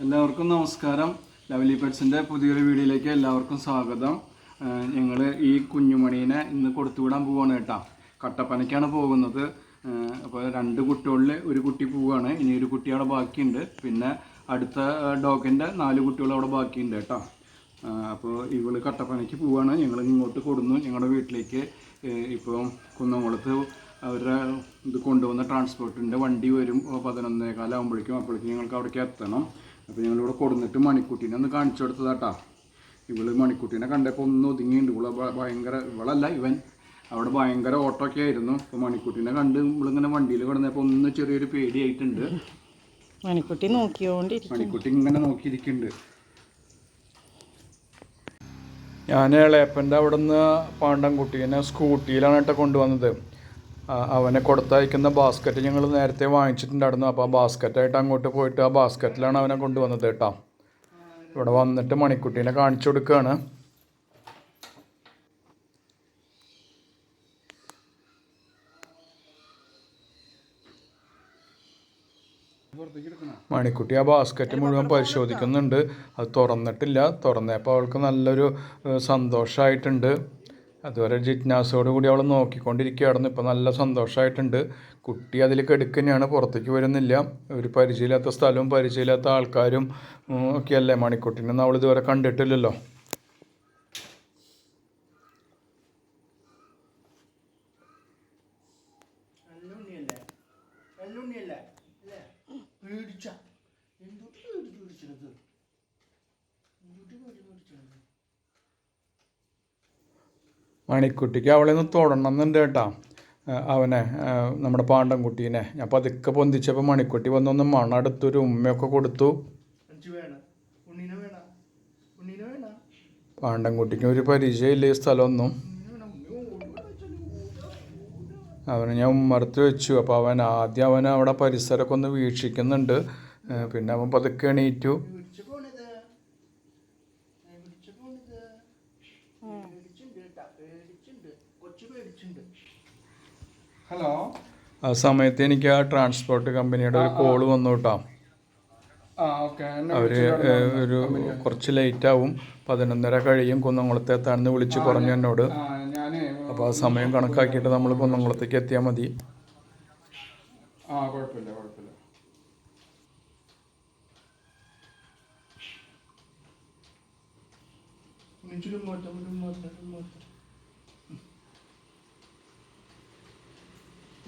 എല്ലാവർക്കും നമസ്കാരം. ലവ്ലി പെറ്റ്സിൻ്റെ പുതിയൊരു വീഡിയോയിലേക്ക് എല്ലാവർക്കും സ്വാഗതം. ഞങ്ങൾ ഈ കുഞ്ഞുമണീനെ ഇന്ന് കൊടുത്തുവിടാൻ പോവുകയാണ് കേട്ടോ. കട്ടപ്പനയ്ക്കാണ് പോകുന്നത്. അപ്പോൾ 2 കുട്ടികളിൽ ഒരു കുട്ടി പോവുകയാണ്. ഇനി ഒരു കുട്ടി അവിടെ ബാക്കിയുണ്ട്. പിന്നെ അടുത്ത ഡോഗിൻ്റെ 4 കുട്ടികൾ അവിടെ ബാക്കിയുണ്ട് കേട്ടോ. അപ്പോൾ ഇവള് കട്ടപ്പനയ്ക്ക് പോവുകയാണ്. ഞങ്ങൾ ഇങ്ങോട്ട് കൊടുന്നു ഞങ്ങളുടെ വീട്ടിലേക്ക്. ഇപ്പോൾ കുന്നംകുളത്ത് അവരുടെ ഇത് കൊണ്ടുവന്ന ട്രാൻസ്പോർട്ടിൻ്റെ വണ്ടി വരും 11:15 ആകുമ്പോഴേക്കും. അപ്പോഴേക്കും ഞങ്ങൾക്ക് അവിടേക്ക് എത്തണം. അപ്പോൾ ഞങ്ങളിവിടെ കൊടുന്നിട്ട് മണിക്കുട്ടീനെ ഒന്ന് കാണിച്ചു കൊടുത്തതാട്ടാ. ഇവള് മണിക്കുട്ടീനെ കണ്ടപ്പോൾ ഒന്ന് ഒതുങ്ങിയുണ്ട്. ഇവളല്ല ഇവൻ അവിടെ ഭയങ്കര ഓട്ടമൊക്കെ ആയിരുന്നു. അപ്പോൾ മണിക്കുട്ടീനെ കണ്ട് ഇവളിങ്ങനെ വണ്ടിയിൽ കിടന്നപ്പോൾ ഒന്ന് ചെറിയൊരു പേടിയായിട്ടുണ്ട്. മണിക്കുട്ടി മണിക്കുട്ടി ഇങ്ങനെ നോക്കിയിരിക്കുന്നുണ്ട്. ഞാൻ ഇളയപ്പൻ്റെ അവിടെ നിന്ന് പാണ്ടൻകുട്ടീനെ സ്കൂട്ടിയിലാണ് കേട്ടോ കൊണ്ടുവന്നത്. അവനെ കൊടുത്തയക്കുന്ന ബാസ്ക്കറ്റ് ഞങ്ങൾ നേരത്തെ വാങ്ങിച്ചിട്ടുണ്ടായിരുന്നു. അപ്പോൾ ആ ബാസ്ക്കറ്റായിട്ട് അങ്ങോട്ട് പോയിട്ട് ആ ബാസ്ക്കറ്റിലാണ് അവനെ കൊണ്ടുവന്നത് കേട്ടോ. ഇവിടെ വന്നിട്ട് മണിക്കുട്ടീനെ കാണിച്ചു കൊടുക്കുകയാണ്. മണിക്കുട്ടി ആ ബാസ്ക്കറ്റ് മുഴുവൻ പരിശോധിക്കുന്നുണ്ട്. അത് തുറന്നിട്ടില്ല. തുറന്നപ്പോൾ അവൾക്ക് നല്ലൊരു സന്തോഷമായിട്ടുണ്ട്. അതുവരെ ജിജ്ഞാസയോട് കൂടി അവൾ നോക്കിക്കൊണ്ടിരിക്കുകയായിരുന്നു. ഇപ്പോൾ നല്ല സന്തോഷമായിട്ടുണ്ട്. കുട്ടി അതിൽ കെടുക്കുന്നതാണ്, പുറത്തേക്ക് വരുന്നില്ല. ഒരു പരിചയമില്ലാത്ത സ്ഥലവും പരിചയമില്ലാത്ത ആൾക്കാരും ഒക്കെയല്ലേ. മണിക്കുട്ടീനൊന്നും അവൾ ഇതുവരെ കണ്ടിട്ടില്ലല്ലോ. മണിക്കുട്ടിക്ക് അവളെ ഒന്ന് തൊടണം എന്നുണ്ട് കേട്ടോ. അവനെ നമ്മുടെ പാണ്ടൻകുട്ടീനെ ഞാൻ പതുക്കെ പൊന്തിച്ചപ്പോൾ മണിക്കുട്ടി വന്നൊന്ന് മണെടുത്തൊരു ഉമ്മയൊക്കെ കൊടുത്തു. പാണ്ടൻകുട്ടിക്ക് ഒരു പരിചയമില്ല ഈ സ്ഥലമൊന്നും. അവനെ ഞാൻ ഉമ്മറത്ത് വെച്ചു. അപ്പോൾ അവൻ അവിടെ പരിസരമൊക്കെ ഒന്ന് വീക്ഷിക്കുന്നുണ്ട്. പിന്നെ അവൻ പതുക്കെ എണീറ്റു. ഹലോ. ആ സമയത്ത് എനിക്ക് ആ ട്രാൻസ്പോർട്ട് കമ്പനിയുടെ ഒരു കോള് വന്നു കേട്ടോ. അവർ ഒരു കുറച്ച് ലേറ്റാവും, 11:30 കഴിയും കുന്നംകുളത്ത് എത്താണെന്ന് വിളിച്ച് പറഞ്ഞു എന്നോട്. അപ്പോൾ ആ സമയം കണക്കാക്കിയിട്ട് നമ്മൾ കുന്നംകുളത്തേക്ക് എത്തിയാൽ മതി. കുഴപ്പമില്ല.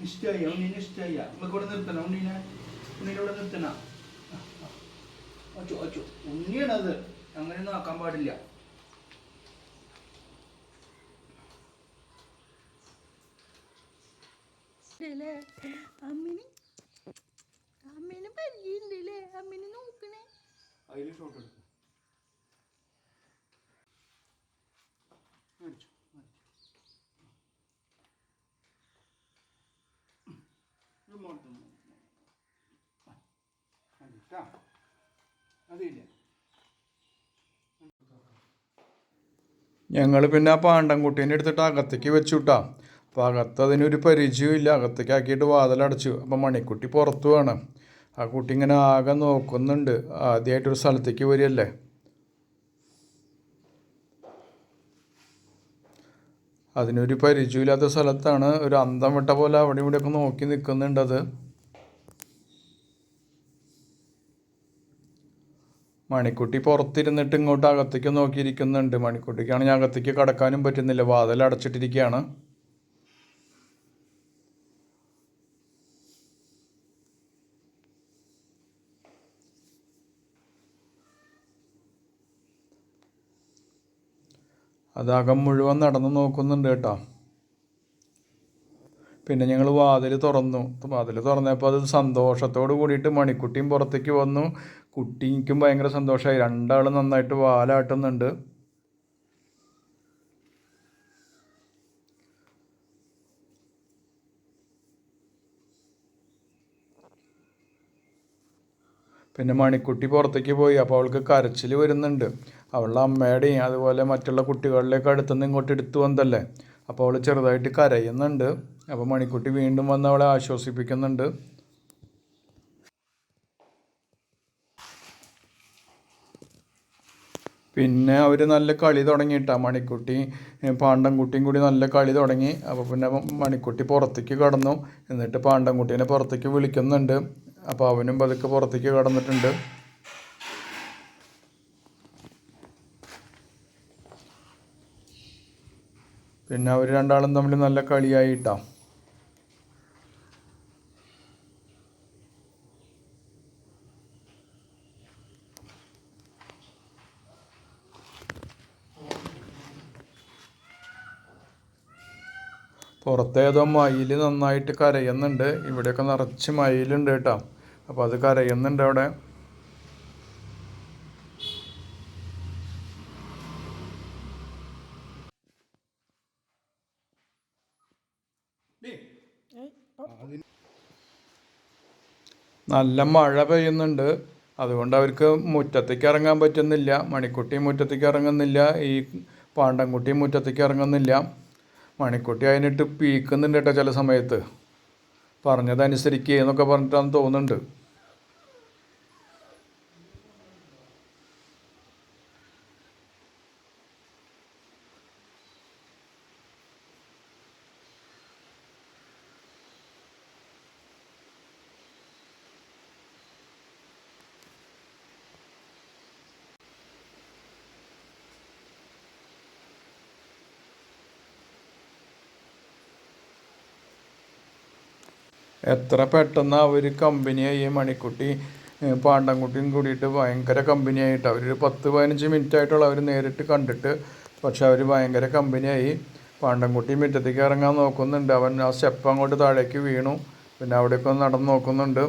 ഇഷ്ടമായി ഉണ്ണീനെ ഇഷ്ടമായി. നമുക്ക് ഇവിടെ നിർത്തണം ഉണ്ണീനോടെ നിർത്തണം. അച്ചു ഉണ്ണിയാണത്, അങ്ങനെയൊന്നും ആക്കാൻ പാടില്ല. അതിൽ ഷോട്ട് എടുക്കും. ഞങ്ങൾ പിന്നെ ആ പാണ്ടൻകുട്ടീനെ എടുത്തിട്ട് അകത്തേക്ക് വെച്ചു വിട്ടാ. അപ്പോൾ അകത്ത് അതിനൊരു പരിചയമില്ല. അകത്തേക്ക് ആക്കിയിട്ട് വാതിലടച്ചു. അപ്പോൾ മണിക്കുട്ടി പുറത്തു വേണം. ആ കുട്ടി ഇങ്ങനെ ആകെ നോക്കുന്നുണ്ട്. ആദ്യമായിട്ടൊരു സ്ഥലത്തേക്ക് വരികയല്ലേ. അതിനൊരു പരിചയമില്ലാത്ത സ്ഥലത്താണ്. ഒരു അന്തം വിട്ട പോലെ അവിടെ ഇവിടെയൊക്കെ നോക്കി നിൽക്കുന്നുണ്ട് അത്. മണിക്കുട്ടി പുറത്തിരുന്നിട്ട് ഇങ്ങോട്ട് അകത്തേക്ക് നോക്കിയിരിക്കുന്നുണ്ട്. മണിക്കുട്ടിക്കാണെങ്കിൽ അകത്തേക്ക് കടക്കാനും പറ്റുന്നില്ല, വാതിൽ അടച്ചിട്ടിരിക്കുകയാണ്. അത് അകം മുഴുവൻ നടന്ന് നോക്കുന്നുണ്ട് കേട്ടോ. പിന്നെ ഞങ്ങൾ വാതിൽ തുറന്നപ്പോൾ അത് സന്തോഷത്തോട് കൂടിയിട്ട് മണിക്കുട്ടിയും പുറത്തേക്ക് വന്നു. കുട്ടിക്കും ഭയങ്കര സന്തോഷമായി. 2 ആൾ നന്നായിട്ട് വാലാട്ടുന്നുണ്ട്. പിന്നെ മണിക്കുട്ടി പുറത്തേക്ക് പോയി. അപ്പോൾ അവൾക്ക് കരച്ചിൽ വരുന്നുണ്ട്. അവളുടെ അമ്മയുടെയും അതുപോലെ മറ്റുള്ള കുട്ടികളിലേക്ക് അടുത്തുനിന്ന് ഇങ്ങോട്ട് എടുത്തു വന്നതല്ലേ. അപ്പോൾ അവൾ ചെറുതായിട്ട് കരയുന്നുണ്ട്. അപ്പോൾ മണിക്കുട്ടി വീണ്ടും വന്ന് അവളെ ആശ്വസിപ്പിക്കുന്നുണ്ട്. പിന്നെ അവർ നല്ല കളി തുടങ്ങിയിട്ടാണ് മണിക്കുട്ടി പാണ്ടൻകുട്ടിയും കൂടി നല്ല കളി തുടങ്ങി. അപ്പോൾ പിന്നെ മണിക്കുട്ടി പുറത്തേക്ക് കടന്നു. എന്നിട്ട് പാണ്ടൻകുട്ടീനെ പുറത്തേക്ക് വിളിക്കുന്നുണ്ട്. അപ്പോൾ അവനും പതുക്കെ പുറത്തേക്ക് കടന്നിട്ടുണ്ട്. പിന്നെ അവർ രണ്ടാളും തമ്മിൽ നല്ല കളിയായിട്ടാണ്. പുറത്തേതോ മയിൽ നന്നായിട്ട് കരയുന്നുണ്ട്. ഇവിടെയൊക്കെ നിറച്ച് മയിലുണ്ട് കേട്ടോ. അപ്പോൾ അത് കരയുന്നുണ്ട് അവിടെ. നല്ല മഴ പെയ്യുന്നുണ്ട്. അതുകൊണ്ട് അവർക്ക് മുറ്റത്തേക്ക് ഇറങ്ങാൻ പറ്റുന്നില്ല. മണിക്കുട്ടി മുറ്റത്തേക്ക് ഇറങ്ങുന്നില്ല, ഈ പാണ്ടൻകുട്ടി മുറ്റത്തേക്ക് ഇറങ്ങുന്നില്ല. മണിക്കുട്ടി അതിനിട്ട് പീക്കുന്നുണ്ട് കേട്ടോ ചില സമയത്ത്. പറഞ്ഞതനുസരിക്കുക എന്നൊക്കെ പറഞ്ഞിട്ടാന്ന് തോന്നുന്നുണ്ട്. എത്ര പെട്ടെന്ന് അവർ കമ്പനിയായി. മണിക്കുട്ടി പാണ്ടൻകുട്ടിയും കൂടിയിട്ട് ഭയങ്കര കമ്പനിയായിട്ട്. അവരൊരു 10-15 മിനിറ്റ് ആയിട്ടുള്ള അവർ നേരിട്ട് കണ്ടിട്ട്. പക്ഷെ അവർ ഭയങ്കര കമ്പനിയായി. പാണ്ടൻകുട്ടി മുറ്റത്തേക്ക് ഇറങ്ങാൻ നോക്കുന്നുണ്ട്. അവൻ ആ സ്റ്റെപ്പ് അങ്ങോട്ട് താഴേക്ക് വീണു. പിന്നെ അവിടേക്ക് ഒന്ന് നടന്ന് നോക്കുന്നുണ്ട്.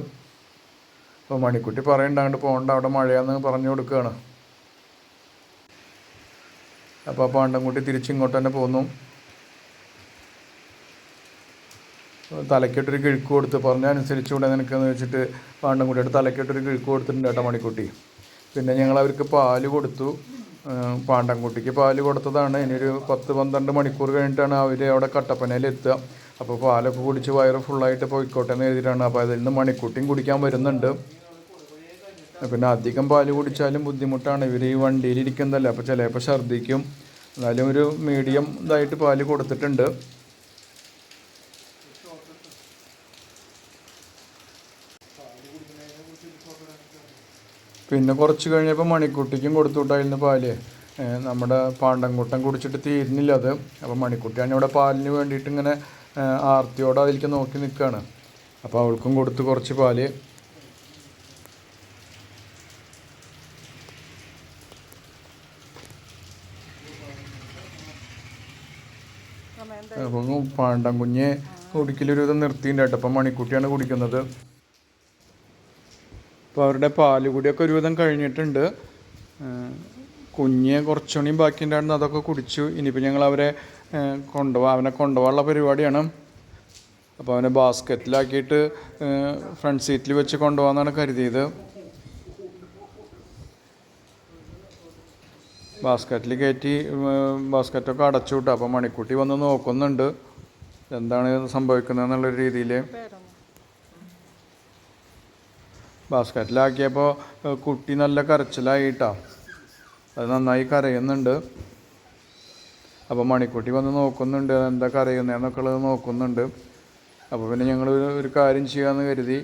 അപ്പോൾ മണിക്കുട്ടി പറയണ്ടാണ്ട് പോകണ്ട, അവിടെ മഴയാന്ന് പറഞ്ഞു കൊടുക്കുകയാണ്. അപ്പോൾ പാണ്ടൻകുട്ടി തിരിച്ചിങ്ങോട്ട് തന്നെ പോന്നു. തലക്കെട്ടൊരു കിഴുക്ക് കൊടുത്ത് പറഞ്ഞ അനുസരിച്ചുകൂടെ നിനക്കെന്ന് വെച്ചിട്ട് പാണ്ടൻകുട്ടിയുടെ തലക്കെട്ടൊരു കിഴുക്ക് കൊടുത്തിട്ടുണ്ട് കേട്ടോ മണിക്കുട്ടി. പിന്നെ ഞങ്ങൾ അവർക്ക് പാല് കൊടുത്തു. പാണ്ടൻകുട്ടിക്ക് പാല് കൊടുത്തതാണ്. ഇനിയൊരു 10-12 മണിക്കൂർ കഴിഞ്ഞിട്ടാണ് അവർ അവിടെ കട്ടപ്പനയിൽ എത്തുക. അപ്പോൾ പാലൊക്കെ കുടിച്ച് വയറ് ഫുള്ളായിട്ട് പോയിക്കോട്ടെ എന്ന് എഴുതിയിട്ടാണ്. അപ്പോൾ അതിൽ നിന്ന് മണിക്കുട്ടിയും കുടിക്കാൻ വരുന്നുണ്ട്. പിന്നെ അധികം പാല് കുടിച്ചാലും ബുദ്ധിമുട്ടാണ്. ഇവർ ഈ വണ്ടിയിലിരിക്കുന്നതല്ലേ, അപ്പോൾ ചിലപ്പോൾ ഛർദ്ദിക്കും. എന്നാലും ഒരു മീഡിയം ഇതായിട്ട് പാല് കൊടുത്തിട്ടുണ്ട്. പിന്നെ കുറച്ച് കഴിഞ്ഞപ്പോൾ മണിക്കുട്ടിക്കും കൊടുത്തു വിട്ടായിരുന്നു പാല്. നമ്മുടെ പാണ്ടൻകുട്ടൻ കുടിച്ചിട്ട് തീരുന്നില്ല അത്. അപ്പോൾ മണിക്കുട്ടിയാണ് ഇവിടെ പാലിന് വേണ്ടിയിട്ട് ഇങ്ങനെ ആർത്തിയോടെ അതിലേക്ക് നോക്കി നിൽക്കുകയാണ്. അപ്പോൾ അവൾക്കും കൊടുത്ത് കുറച്ച് പാല്. അപ്പോൾ പാണ്ടൻകുഞ്ഞ് കുടിക്കലൊരു വിധം നിർത്തിയിട്ടുണ്ട് കേട്ടോ. അപ്പം മണിക്കുട്ടിയാണ് കുടിക്കുന്നത്. അപ്പോൾ അവരുടെ പാല് കുടിയൊക്കെ ഒരുവിധം കഴിഞ്ഞിട്ടുണ്ട്. കുഞ്ഞ് കുറച്ചുകൂടിയും ബാക്കിയുണ്ടായിരുന്നു, അതൊക്കെ കുടിച്ചു. ഇനിയിപ്പോൾ ഞങ്ങൾ അവനെ കൊണ്ടുപോകാനുള്ള പരിപാടിയാണ്. അപ്പോൾ അവനെ ബാസ്ക്കറ്റിലാക്കിയിട്ട് ഫ്രണ്ട് സീറ്റിൽ വെച്ച് കൊണ്ടുപോകാമെന്നാണ് കരുതിയത്. ബാസ്ക്കറ്റിൽ കയറ്റി ബാസ്ക്കറ്റൊക്കെ അടച്ചു വിട്ടു. അപ്പോൾ മണിക്കുട്ടി വന്ന് നോക്കുന്നുണ്ട് എന്താണ് സംഭവിക്കുന്നതെന്നുള്ളൊരു രീതിയിൽ. ബാസ്ക്കറ്റിലാക്കിയപ്പോൾ കുട്ടി നല്ല കരച്ചിലായിട്ടാണ്. അത് നന്നായി കരയുന്നുണ്ട്. അപ്പോൾ മണിക്കുട്ടി വന്ന് നോക്കുന്നുണ്ട് എന്താ കരയുന്നതെന്നൊക്കെ ഉള്ളത് നോക്കുന്നുണ്ട്. അപ്പോൾ പിന്നെ ഞങ്ങൾ ഒരു കാര്യം ചെയ്യാമെന്ന് കരുതി.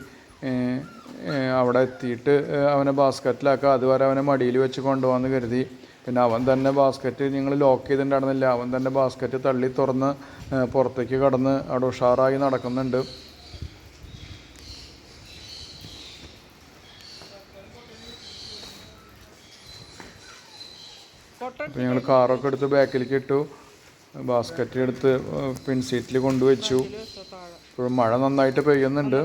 അവിടെ എത്തിയിട്ട് അവനെ ബാസ്ക്കറ്റിലാക്കുക, അതുവരെ അവനെ മടിയിൽ വെച്ച് കൊണ്ടുപോകാമെന്ന് കരുതി. പിന്നെ അവൻ തന്നെ ബാസ്ക്കറ്റ് ഞങ്ങൾ ലോക്ക് ചെയ്തിട്ടുണ്ടായിരുന്നില്ല. അവൻ തന്നെ ബാസ്ക്കറ്റ് തള്ളി തുറന്ന് പുറത്തേക്ക് കടന്ന് അവിടെ ഉഷാറായി നടക്കുന്നുണ്ട്. അപ്പോൾ ഞങ്ങൾ കാറൊക്കെ എടുത്ത് ബാക്കിലേക്ക് ഇട്ടു. ബാസ്ക്കറ്റ് എടുത്ത് പിൻസീറ്റിൽ കൊണ്ടുവച്ചു. ഇപ്പോൾ മഴ നന്നായിട്ട് പെയ്യുന്നുണ്ട്.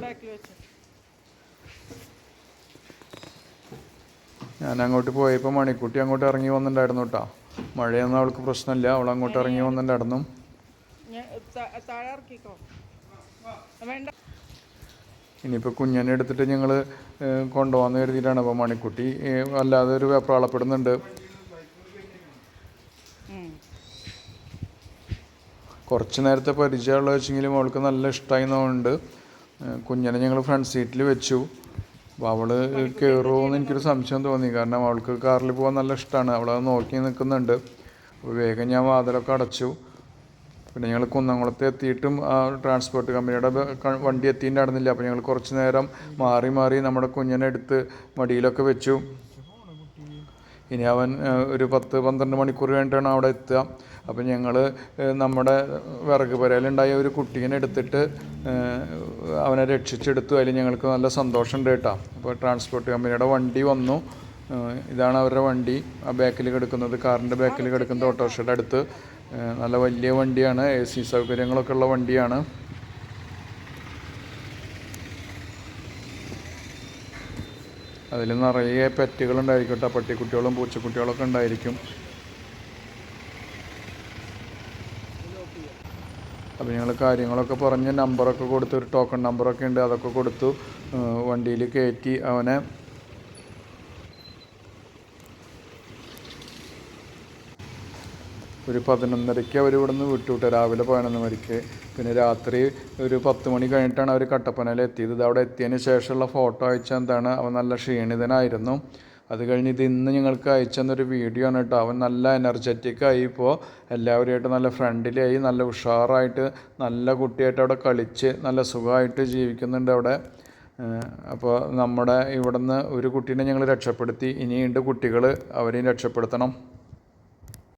ഞാൻ അങ്ങോട്ട് പോയപ്പോൾ മണിക്കുട്ടി അങ്ങോട്ട് ഇറങ്ങി വന്നിട്ടുണ്ടായിരുന്നു കേട്ടോ. മഴയൊന്നും അവൾക്ക് പ്രശ്നമില്ല, അവൾ അങ്ങോട്ട് ഇറങ്ങി വന്നിട്ടുണ്ടായിരുന്നു. ഇനിയിപ്പോൾ കുഞ്ഞിനെ എടുത്തിട്ട് ഞങ്ങൾ കൊണ്ടുപോകാമെന്ന് കരുതിയിട്ടാണ്. അപ്പോൾ മണിക്കുട്ടി അല്ലാതെ ഒരു വെപ്രാളപ്പെടുന്നുണ്ട്. കുറച്ച് നേരത്തെ പരിചയമുള്ള വെച്ചെങ്കിലും അവൾക്ക് നല്ല ഇഷ്ടമായി എന്നുണ്ട്. കുഞ്ഞിനെ ഞങ്ങൾ ഫ്രണ്ട് സീറ്റിൽ വെച്ചു. അപ്പോൾ അവൾ കയറുമോ എന്ന് എനിക്കൊരു സംശയം തോന്നി. കാരണം അവൾക്ക് കാറിൽ പോകാൻ നല്ല ഇഷ്ടമാണ്. അവളത് നോക്കി നിൽക്കുന്നുണ്ട്. അപ്പോൾ വേഗം ഞാൻ വാതിലൊക്കെ അടച്ചു. പിന്നെ ഞങ്ങൾ കുന്നംകുളത്ത് എത്തിയിട്ടും ആ ട്രാൻസ്പോർട്ട് കമ്പനിയുടെ വണ്ടി എത്തിയിട്ടുണ്ടായിരുന്നില്ല. അപ്പോൾ ഞങ്ങൾ കുറച്ച് നേരം മാറി മാറി നമ്മുടെ കുഞ്ഞിനെ എടുത്ത് മടിയിലൊക്കെ വെച്ചു. ഇനി അവൻ ഒരു 10-12 മണിക്കൂർ കഴിഞ്ഞിട്ടാണ് അവിടെ എത്തുക. അപ്പം ഞങ്ങൾ നമ്മുടെ വിറക് പുരയിലുണ്ടായ ഒരു കുട്ടീനെ എടുത്തിട്ട് അവനെ രക്ഷിച്ചെടുത്തു. അതിൽ ഞങ്ങൾക്ക് നല്ല സന്തോഷമുണ്ട് കേട്ടോ. അപ്പോൾ ട്രാൻസ്പോർട്ട് കമ്പനിയുടെ വണ്ടി വന്നു. ഇതാണ് അവരുടെ വണ്ടി. ആ ബാക്കിൽ കിടക്കുന്നത്, കാറിൻ്റെ ബാക്കിൽ കിടക്കുന്നത് ഓട്ടോറിക്ഷയുടെ അടുത്ത്. നല്ല വലിയ വണ്ടിയാണ്, AC സൗകര്യങ്ങളൊക്കെ ഉള്ള വണ്ടിയാണ്. അതിൽ നിറയെ പെറ്റുകളുണ്ടായിരിക്കും കേട്ടോ. പട്ടിക്കുട്ടികളും പൂച്ചക്കുട്ടികളൊക്കെ ഉണ്ടായിരിക്കും. അപ്പോൾ ഞങ്ങൾ കാര്യങ്ങളൊക്കെ പറഞ്ഞ് നമ്പറൊക്കെ കൊടുത്ത്, ഒരു ടോക്കൺ നമ്പറൊക്കെ ഉണ്ട്, അതൊക്കെ കൊടുത്തു. വണ്ടിയിൽ കയറ്റി അവനെ ഒരു 11:30 അവർ ഇവിടെ നിന്ന് വിട്ടുവിട്ടു. രാവിലെ 11 പിന്നെ രാത്രി ഒരു 10 മണി കഴിഞ്ഞിട്ടാണ് അവർ കട്ടപ്പനയിൽ എത്തിയത്. ഇത് അവിടെ എത്തിയതിന് ശേഷമുള്ള ഫോട്ടോ അയച്ചാൽ എന്താണ്, അവൻ നല്ല ക്ഷീണിതനായിരുന്നു. അത് കഴിഞ്ഞ് ഇത് ഇന്ന് ഞങ്ങൾക്ക് അയച്ചെന്നൊരു വീഡിയോ ആണ് കേട്ടോ. അവൻ നല്ല എനർജറ്റിക്കായി. ഇപ്പോൾ എല്ലാവരുമായിട്ട് നല്ല ഫ്രണ്ട്ലിയായി, നല്ല ഉഷാറായിട്ട്, നല്ല കുട്ടിയായിട്ട് അവിടെ കളിച്ച് നല്ല സുഖമായിട്ട് ജീവിക്കുന്നുണ്ട് അവിടെ. അപ്പോൾ നമ്മുടെ ഇവിടുന്ന് ഒരു കുട്ടീനെ ഞങ്ങൾ രക്ഷപ്പെടുത്തി. ഇനിയുണ്ട് കുട്ടികൾ, അവരെയും രക്ഷപ്പെടുത്തണം.